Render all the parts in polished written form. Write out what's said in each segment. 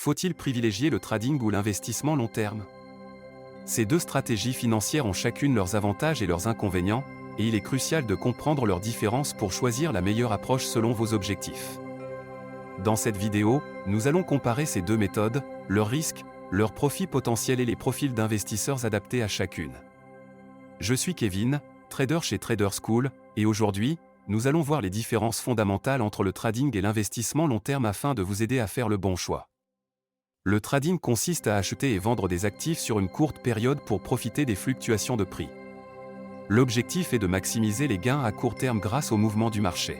faut-il privilégier le trading ou l'investissement long terme? Ces deux stratégies financières ont chacune leurs avantages et leurs inconvénients, et il est crucial de comprendre leurs différences pour choisir la meilleure approche selon vos objectifs. Dans cette vidéo, nous allons comparer ces deux méthodes, leurs risques, leurs profits potentiels et les profils d'investisseurs adaptés à chacune. Je suis Kevin, trader chez Trader School, et aujourd'hui, nous allons voir les différences fondamentales entre le trading et l'investissement long terme afin de vous aider à faire le bon choix. Le trading consiste à acheter et vendre des actifs sur une courte période pour profiter des fluctuations de prix. L'objectif est de maximiser les gains à court terme grâce au mouvement du marché.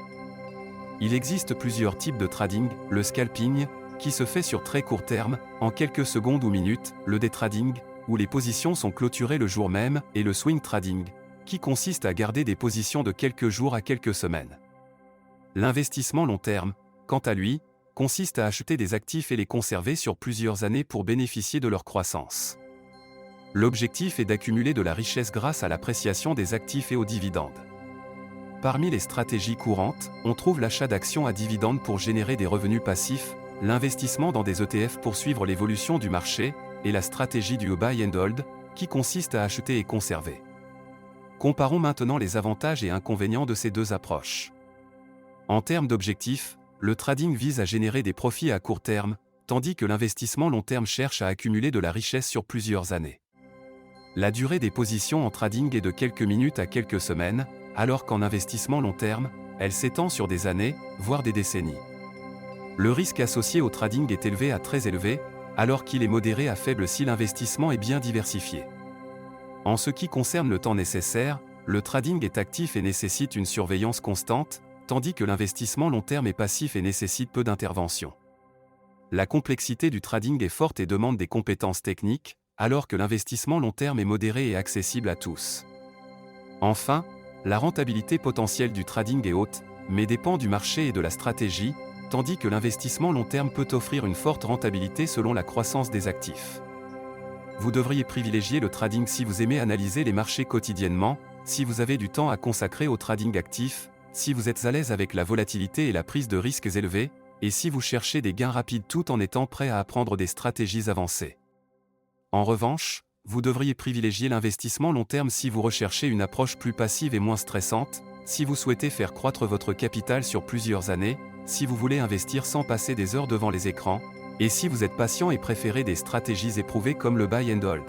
Il existe plusieurs types de trading, le scalping, qui se fait sur très court terme, en quelques secondes ou minutes, le day trading, où les positions sont clôturées le jour même, et le swing trading, qui consiste à garder des positions de quelques jours à quelques semaines. L'investissement long terme, quant à lui, consiste à acheter des actifs et les conserver sur plusieurs années pour bénéficier de leur croissance. L'objectif est d'accumuler de la richesse grâce à l'appréciation des actifs et aux dividendes. Parmi les stratégies courantes, on trouve l'achat d'actions à dividendes pour générer des revenus passifs, l'investissement dans des ETF pour suivre l'évolution du marché, et la stratégie du buy and hold, qui consiste à acheter et conserver. Comparons maintenant les avantages et inconvénients de ces deux approches. En termes d'objectifs, le trading vise à générer des profits à court terme, tandis que l'investissement long terme cherche à accumuler de la richesse sur plusieurs années. La durée des positions en trading est de quelques minutes à quelques semaines, alors qu'en investissement long terme, elle s'étend sur des années, voire des décennies. Le risque associé au trading est élevé à très élevé, alors qu'il est modéré à faible si l'investissement est bien diversifié. En ce qui concerne le temps nécessaire, le trading est actif et nécessite une surveillance constante, tandis que l'investissement long terme est passif et nécessite peu d'intervention. La complexité du trading est forte et demande des compétences techniques, alors que l'investissement long terme est modéré et accessible à tous. Enfin, la rentabilité potentielle du trading est haute, mais dépend du marché et de la stratégie, tandis que l'investissement long terme peut offrir une forte rentabilité selon la croissance des actifs. Vous devriez privilégier le trading si vous aimez analyser les marchés quotidiennement, si vous avez du temps à consacrer au trading actif, si vous êtes à l'aise avec la volatilité et la prise de risques élevés, et si vous cherchez des gains rapides tout en étant prêt à apprendre des stratégies avancées. En revanche, vous devriez privilégier l'investissement long terme si vous recherchez une approche plus passive et moins stressante, si vous souhaitez faire croître votre capital sur plusieurs années, si vous voulez investir sans passer des heures devant les écrans, et si vous êtes patient et préférez des stratégies éprouvées comme le buy and hold.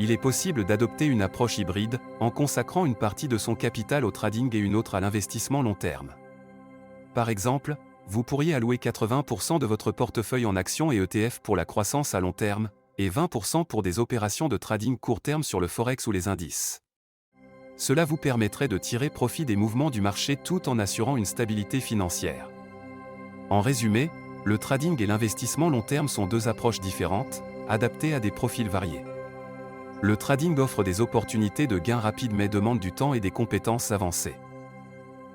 Il est possible d'adopter une approche hybride, en consacrant une partie de son capital au trading et une autre à l'investissement long terme. Par exemple, vous pourriez allouer 80% de votre portefeuille en actions et ETF pour la croissance à long terme, et 20% pour des opérations de trading court terme sur le forex ou les indices. Cela vous permettrait de tirer profit des mouvements du marché tout en assurant une stabilité financière. En résumé, le trading et l'investissement long terme sont deux approches différentes, adaptées à des profils variés. Le trading offre des opportunités de gains rapides mais demande du temps et des compétences avancées.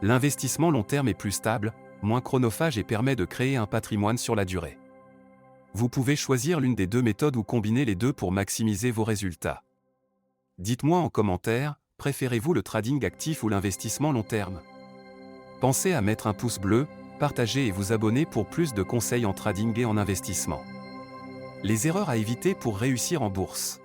L'investissement long terme est plus stable, moins chronophage et permet de créer un patrimoine sur la durée. Vous pouvez choisir l'une des deux méthodes ou combiner les deux pour maximiser vos résultats. Dites-moi en commentaire, préférez-vous le trading actif ou l'investissement long terme? Pensez à mettre un pouce bleu, partager et vous abonner pour plus de conseils en trading et en investissement. Les erreurs à éviter pour réussir en bourse.